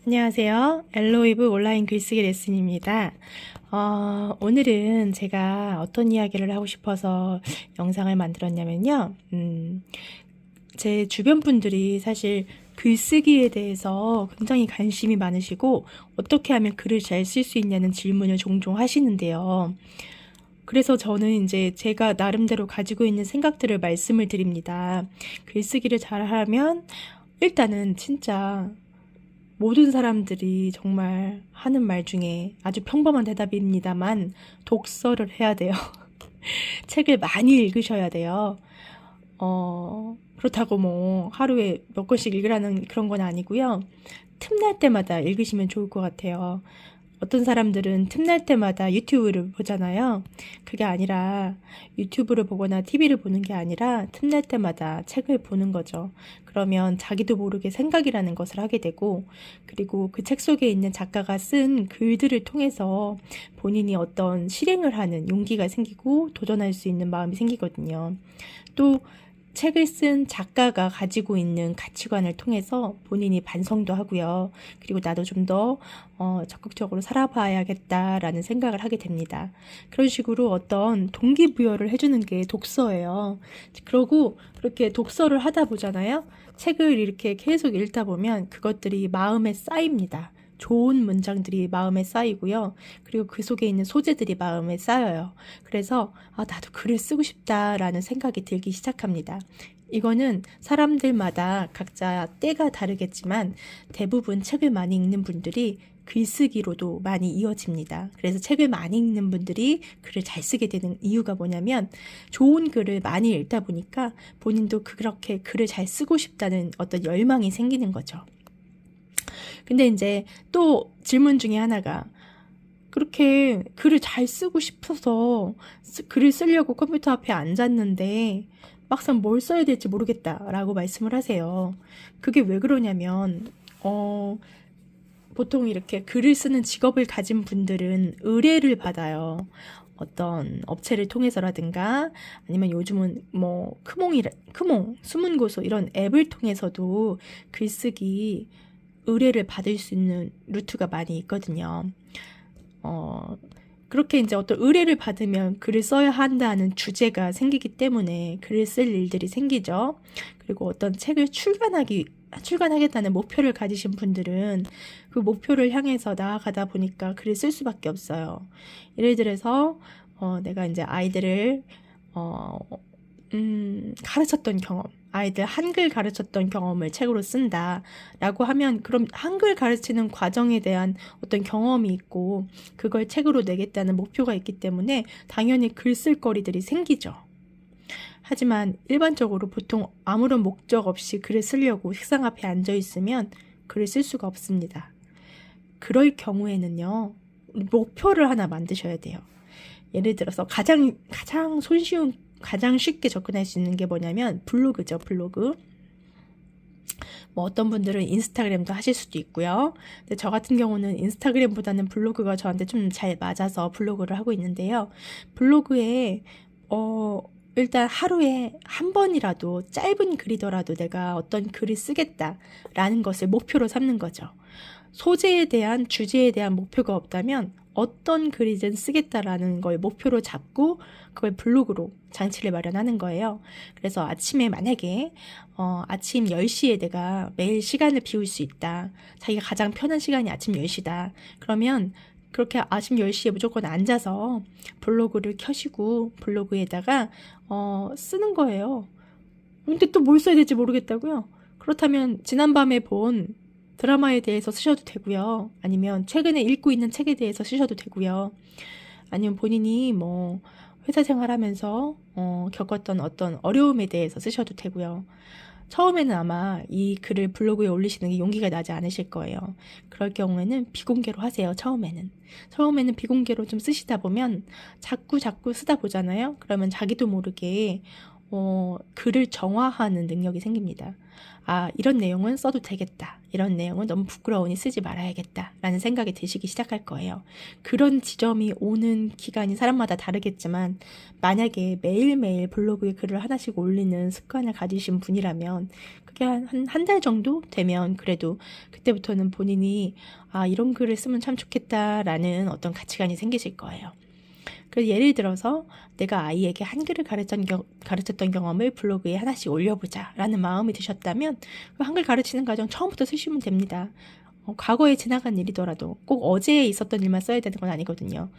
안녕하세요. 엘로이브 온라인 글쓰기 레슨입니다. 오늘은 제가 어떤 이야기를 하고 싶어서 영상을 만들었냐면요. 제 주변 분들이 사실 글쓰기에 대해서 굉장히 관심이 많으시고 어떻게 하면 글을 잘 쓸 수 있냐는 질문을 종종 하시는데요. 그래서 저는 이제 제가 나름대로 가지고 있는 생각들을 말씀을 드립니다. 글쓰기를 잘하면 일단은 진짜 모든 사람들이 정말 하는 말 중에 아주 평범한 대답입니다만 독서를 해야 돼요. 책을 많이 읽으셔야 돼요. 그렇다고 뭐 하루에 몇 권씩 읽으라는 그런 건 아니고요. 틈날 때마다 읽으시면 좋을 것 같아요. 어떤 사람들은 틈날 때마다 유튜브를 보잖아요. 그게 아니라 유튜브를 보거나 TV를 보는 게 아니라 틈날 때마다 책을 보는 거죠. 그러면 자기도 모르게 생각이라는 것을 하게 되고, 그리고 그 책 속에 있는 작가가 쓴 글들을 통해서 본인이 어떤 실행을 하는 용기가 생기고 도전할 수 있는 마음이 생기거든요. 또 책을 쓴 작가가 가지고 있는 가치관을 통해서 본인이 반성도 하고요. 그리고 나도 좀 더 적극적으로 살아봐야겠다라는 생각을 하게 됩니다. 그런 식으로 어떤 동기부여를 해주는 게 독서예요. 그러고 그렇게 독서를 하다 보잖아요. 책을 이렇게 계속 읽다 보면 그것들이 마음에 쌓입니다. 좋은 문장들이 마음에 쌓이고요. 그리고 그 속에 있는 소재들이 마음에 쌓여요. 그래서 나도 글을 쓰고 싶다라는 생각이 들기 시작합니다. 이거는 사람들마다 각자 때가 다르겠지만 대부분 책을 많이 읽는 분들이 글쓰기로도 많이 이어집니다. 그래서 책을 많이 읽는 분들이 글을 잘 쓰게 되는 이유가 뭐냐면 좋은 글을 많이 읽다 보니까 본인도 그렇게 글을 잘 쓰고 싶다는 어떤 열망이 생기는 거죠. 근데 이제 또 질문 중에 하나가 그렇게 글을 잘 쓰고 싶어서 글을 쓰려고 컴퓨터 앞에 앉았는데 막상 뭘 써야 될지 모르겠다라고 말씀을 하세요. 그게 왜 그러냐면 보통 이렇게 글을 쓰는 직업을 가진 분들은 의뢰를 받아요. 어떤 업체를 통해서라든가 아니면 요즘은 뭐 크몽, 숨은고소 이런 앱을 통해서도 글쓰기 의뢰를 받을 수 있는 루트가 많이 있거든요. 그렇게 이제 어떤 의뢰를 받으면 글을 써야 한다는 주제가 생기기 때문에 글을 쓸 일들이 생기죠. 그리고 어떤 책을 출간하겠다는 목표를 가지신 분들은 그 목표를 향해서 나아가다 보니까 글을 쓸 수밖에 없어요. 예를 들어서 내가 이제 아이들을 가르쳤던 경험, 아이들 한글 가르쳤던 경험을 책으로 쓴다라고 하면 그럼 한글 가르치는 과정에 대한 어떤 경험이 있고 그걸 책으로 내겠다는 목표가 있기 때문에 당연히 글 쓸 거리들이 생기죠. 하지만 일반적으로 보통 아무런 목적 없이 글을 쓰려고 책상 앞에 앉아 있으면 글을 쓸 수가 없습니다. 그럴 경우에는요, 목표를 하나 만드셔야 돼요. 예를 들어서 가장 손쉬운 가장 쉽게 접근할 수 있는 게 뭐냐면 블로그죠. 블로그. 뭐 어떤 분들은 인스타그램도 하실 수도 있고요. 근데 저 같은 경우는 인스타그램보다는 블로그가 저한테 좀 잘 맞아서 블로그를 하고 있는데요. 블로그에 일단 하루에 한 번이라도 짧은 글이더라도 내가 어떤 글을 쓰겠다라는 것을 목표로 삼는 거죠. 소재에 대한 주제에 대한 목표가 없다면 어떤 글이든 쓰겠다라는 걸 목표로 잡고 그걸 블로그로 장치를 마련하는 거예요. 그래서 아침에 만약에 아침 10시에 내가 매일 시간을 비울 수 있다. 자기가 가장 편한 시간이 아침 10시다. 그러면 그렇게 아침 10시에 무조건 앉아서 블로그를 켜시고 블로그에다가 쓰는 거예요. 근데 또 뭘 써야 될지 모르겠다고요? 그렇다면 지난밤에 본 드라마에 대해서 쓰셔도 되고요. 아니면 최근에 읽고 있는 책에 대해서 쓰셔도 되고요. 아니면 본인이 뭐 회사 생활하면서 겪었던 어떤 어려움에 대해서 쓰셔도 되고요. 처음에는 아마 이 글을 블로그에 올리시는 게 용기가 나지 않으실 거예요. 그럴 경우에는 비공개로 하세요. 처음에는 비공개로 좀 쓰시다 보면 자꾸 쓰다 보잖아요. 그러면 자기도 모르게 글을 정화하는 능력이 생깁니다. 아, 이런 내용은 써도 되겠다. 이런 내용은 너무 부끄러우니 쓰지 말아야겠다. 라는 생각이 드시기 시작할 거예요. 그런 지점이 오는 기간이 사람마다 다르겠지만, 만약에 매일매일 블로그에 글을 하나씩 올리는 습관을 가지신 분이라면, 그게 한 달 정도 되면 그래도 그때부터는 본인이 아, 이런 글을 쓰면 참 좋겠다라는 어떤 가치관이 생기실 거예요. 그래서 예를 들어서 내가 아이에게 한글을 가르쳤던 경험을 블로그에 하나씩 올려보자 라는 마음이 드셨다면 그 한글 가르치는 과정 처음부터 쓰시면 됩니다. 과거에 지나간 일이더라도 꼭 어제에 있었던 일만 써야 되는 건 아니거든요.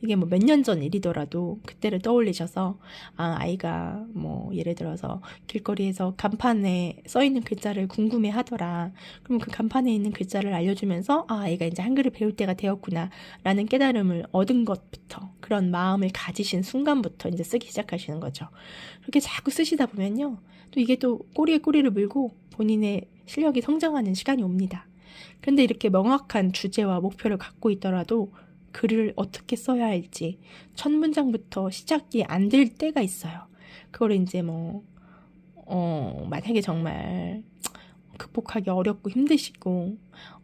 이게 뭐 몇 년 전 일이더라도 그때를 떠올리셔서 아이가 뭐 예를 들어서 길거리에서 간판에 써있는 글자를 궁금해 하더라. 그럼 그 간판에 있는 글자를 알려주면서 아이가 이제 한글을 배울 때가 되었구나 라는 깨달음을 얻은 것부터, 그런 마음을 가지신 순간부터 이제 쓰기 시작하시는 거죠. 그렇게 자꾸 쓰시다 보면요, 또 이게 또 꼬리에 꼬리를 물고 본인의 실력이 성장하는 시간이 옵니다. 근데 이렇게 명확한 주제와 목표를 갖고 있더라도 글을 어떻게 써야 할지 첫 문장부터 시작이 안 될 때가 있어요. 그걸 이제 만약에 정말 극복하기 어렵고 힘드시고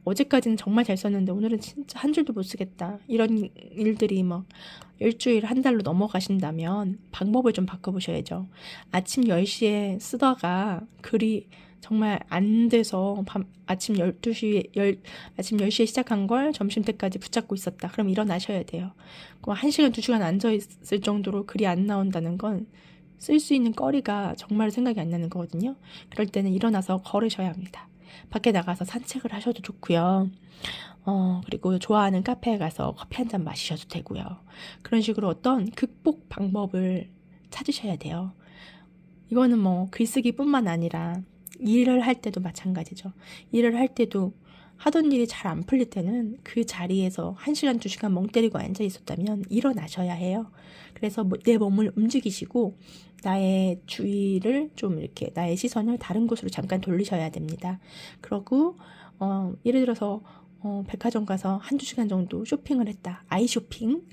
어제까지는 정말 잘 썼는데 오늘은 진짜 한 줄도 못 쓰겠다, 이런 일들이 막 일주일 한 달로 넘어가신다면 방법을 좀 바꿔보셔야죠. 아침 10시에 쓰다가 글이 정말 안 돼서 아침 10시에 시작한 걸 점심때까지 붙잡고 있었다. 그럼 일어나셔야 돼요. 1시간, 2시간 앉아있을 정도로 글이 안 나온다는 건 쓸 수 있는 거리가 정말 생각이 안 나는 거거든요. 그럴 때는 일어나서 걸으셔야 합니다. 밖에 나가서 산책을 하셔도 좋고요. 그리고 좋아하는 카페에 가서 커피 한 잔 마시셔도 되고요. 그런 식으로 어떤 극복 방법을 찾으셔야 돼요. 이거는 뭐 글쓰기뿐만 아니라 일을 할 때도 마찬가지죠. 일을 할 때도 하던 일이 잘 안 풀릴 때는 그 자리에서 1시간, 2시간 멍 때리고 앉아 있었다면 일어나셔야 해요. 그래서 내 몸을 움직이시고 나의 주의를 좀 이렇게, 나의 시선을 다른 곳으로 잠깐 돌리셔야 됩니다. 그러고 예를 들어서 백화점 가서 1-2시간 정도 쇼핑을 했다. 아이 쇼핑.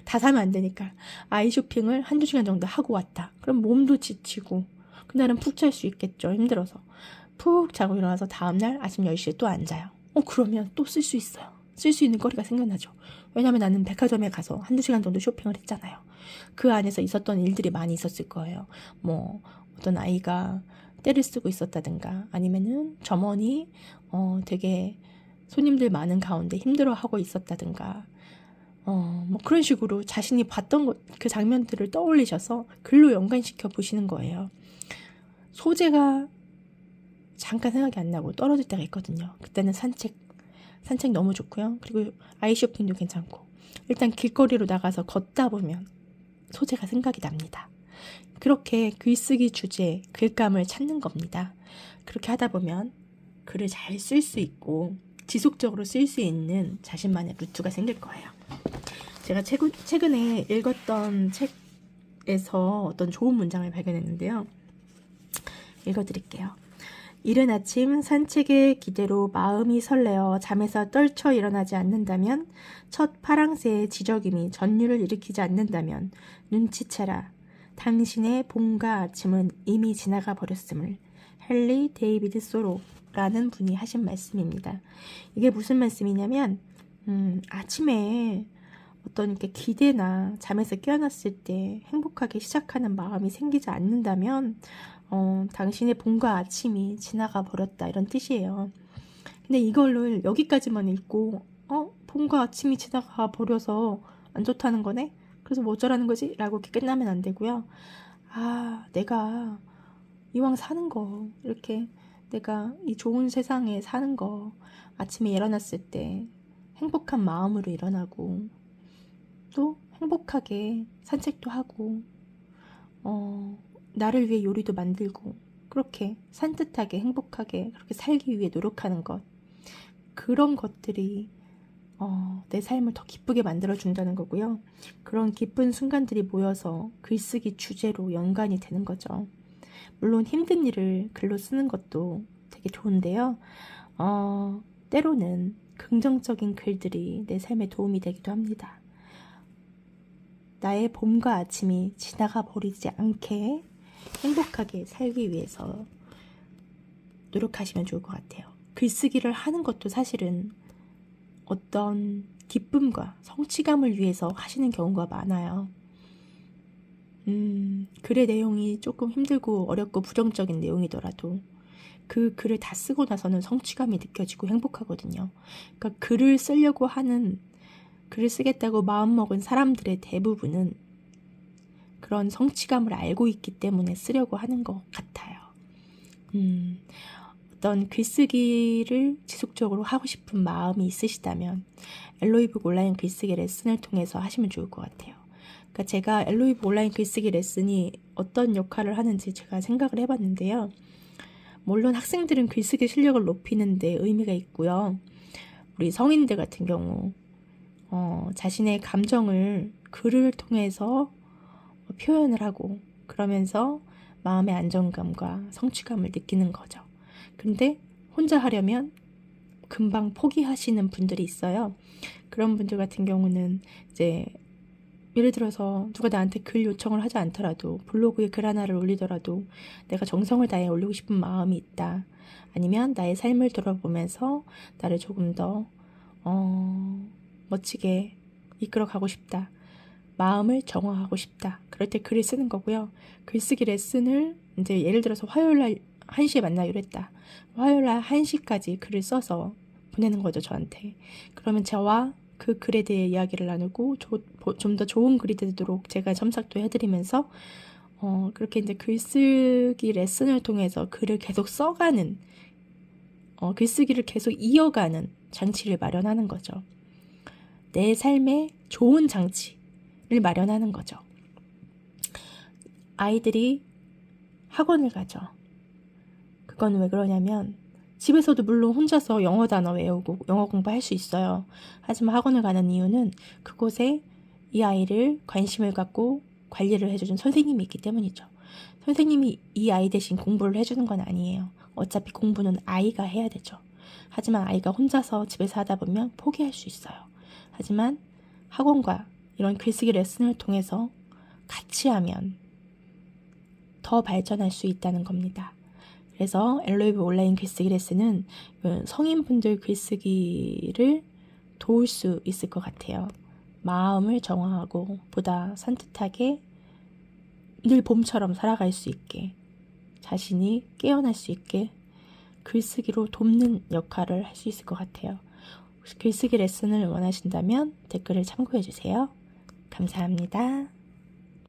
다 사면 안 되니까. 아이 쇼핑을 1-2시간 정도 하고 왔다. 그럼 몸도 지치고 그날은 푹 잘 수 있겠죠. 힘들어서. 푹 자고 일어나서 다음날 아침 10시에 또 앉아요. 그러면 또 쓸 수 있어요. 쓸 수 있는 거리가 생겨나죠. 왜냐면 나는 백화점에 가서 1-2시간 정도 쇼핑을 했잖아요. 그 안에서 있었던 일들이 많이 있었을 거예요. 뭐 어떤 아이가 떼를 쓰고 있었다든가, 아니면은 점원이 되게 손님들 많은 가운데 힘들어하고 있었다든가, 뭐 그런 식으로 자신이 봤던 그 장면들을 떠올리셔서 글로 연관시켜 보시는 거예요. 소재가 잠깐 생각이 안 나고 떨어질 때가 있거든요. 그때는 산책 너무 좋고요. 그리고 아이 쇼핑도 괜찮고, 일단 길거리로 나가서 걷다 보면 소재가 생각이 납니다. 그렇게 글쓰기 주제, 글감을 찾는 겁니다. 그렇게 하다 보면 글을 잘 쓸 수 있고 지속적으로 쓸 수 있는 자신만의 루트가 생길 거예요. 제가 최근에 읽었던 책에서 어떤 좋은 문장을 발견했는데요. 읽어드릴게요. 이른 아침 산책의 기대로 마음이 설레어 잠에서 떨쳐 일어나지 않는다면, 첫 파랑새의 지저귀이 전율을 일으키지 않는다면 눈치채라. 당신의 봄과 아침은 이미 지나가 버렸음을. 헨리 데이비드 소로라는 분이 하신 말씀입니다. 이게 무슨 말씀이냐면, 아침에 어떤 이렇게 기대나 잠에서 깨어났을 때 행복하게 시작하는 마음이 생기지 않는다면 당신의 봄과 아침이 지나가 버렸다, 이런 뜻이에요. 근데 이걸로 여기까지만 읽고 봄과 아침이 지나가 버려서 안 좋다는 거네? 그래서 뭐 어쩌라는 거지? 라고 이렇게 끝나면 안 되고요. 내가 이왕 사는 거, 이렇게 내가 이 좋은 세상에 사는 거, 아침에 일어났을 때 행복한 마음으로 일어나고, 또 행복하게 산책도 하고, 나를 위해 요리도 만들고, 그렇게 산뜻하게 행복하게 그렇게 살기 위해 노력하는 것, 그런 것들이 내 삶을 더 기쁘게 만들어준다는 거고요. 그런 기쁜 순간들이 모여서 글쓰기 주제로 연관이 되는 거죠. 물론 힘든 일을 글로 쓰는 것도 되게 좋은데요. 때로는 긍정적인 글들이 내 삶에 도움이 되기도 합니다. 나의 봄과 아침이 지나가 버리지 않게 행복하게 살기 위해서 노력하시면 좋을 것 같아요. 글쓰기를 하는 것도 사실은 어떤 기쁨과 성취감을 위해서 하시는 경우가 많아요. 글의 내용이 조금 힘들고 어렵고 부정적인 내용이더라도 그 글을 다 쓰고 나서는 성취감이 느껴지고 행복하거든요. 그러니까 글을 쓰려고 하는, 글을 쓰겠다고 마음먹은 사람들의 대부분은 그런 성취감을 알고 있기 때문에 쓰려고 하는 것 같아요. 어떤 글쓰기를 지속적으로 하고 싶은 마음이 있으시다면 엘로이북 온라인 글쓰기 레슨을 통해서 하시면 좋을 것 같아요. 그러니까 제가 엘로이북 온라인 글쓰기 레슨이 어떤 역할을 하는지 제가 생각을 해봤는데요. 물론 학생들은 글쓰기 실력을 높이는 데 의미가 있고요. 우리 성인들 같은 경우 자신의 감정을 글을 통해서 표현을 하고 그러면서 마음의 안정감과 성취감을 느끼는 거죠. 근데 혼자 하려면 금방 포기하시는 분들이 있어요. 그런 분들 같은 경우는 이제 예를 들어서 누가 나한테 글 요청을 하지 않더라도 블로그에 글 하나를 올리더라도 내가 정성을 다해 올리고 싶은 마음이 있다. 아니면 나의 삶을 돌아보면서 나를 조금 더 멋지게 이끌어가고 싶다. 마음을 정화하고 싶다. 그럴 때 글을 쓰는 거고요. 글쓰기 레슨을 이제 예를 들어서 화요일날 1시에 만나기로 했다. 화요일날 1시까지 글을 써서 보내는 거죠, 저한테. 그러면 저와 그 글에 대해 이야기를 나누고 좀 더 좋은 글이 되도록 제가 첨삭도 해드리면서 그렇게 이제 글쓰기 레슨을 통해서 글을 계속 써가는 글쓰기를 계속 이어가는 장치를 마련하는 거죠. 내 삶에 좋은 장치를 마련하는 거죠. 아이들이 학원을 가죠. 그건 왜 그러냐면 집에서도 물론 혼자서 영어 단어 외우고 영어 공부할 수 있어요. 하지만 학원을 가는 이유는 그곳에 이 아이를 관심을 갖고 관리를 해주는 선생님이 있기 때문이죠. 선생님이 이 아이 대신 공부를 해주는 건 아니에요. 어차피 공부는 아이가 해야 되죠. 하지만 아이가 혼자서 집에서 하다 보면 포기할 수 있어요. 하지만 학원과 이런 글쓰기 레슨을 통해서 같이 하면 더 발전할 수 있다는 겁니다. 그래서 엘로이북 온라인 글쓰기 레슨은 성인분들 글쓰기를 도울 수 있을 것 같아요. 마음을 정화하고 보다 산뜻하게 늘 봄처럼 살아갈 수 있게, 자신이 깨어날 수 있게 글쓰기로 돕는 역할을 할 수 있을 것 같아요. 혹시 글쓰기 레슨을 원하신다면 댓글을 참고해주세요. 감사합니다.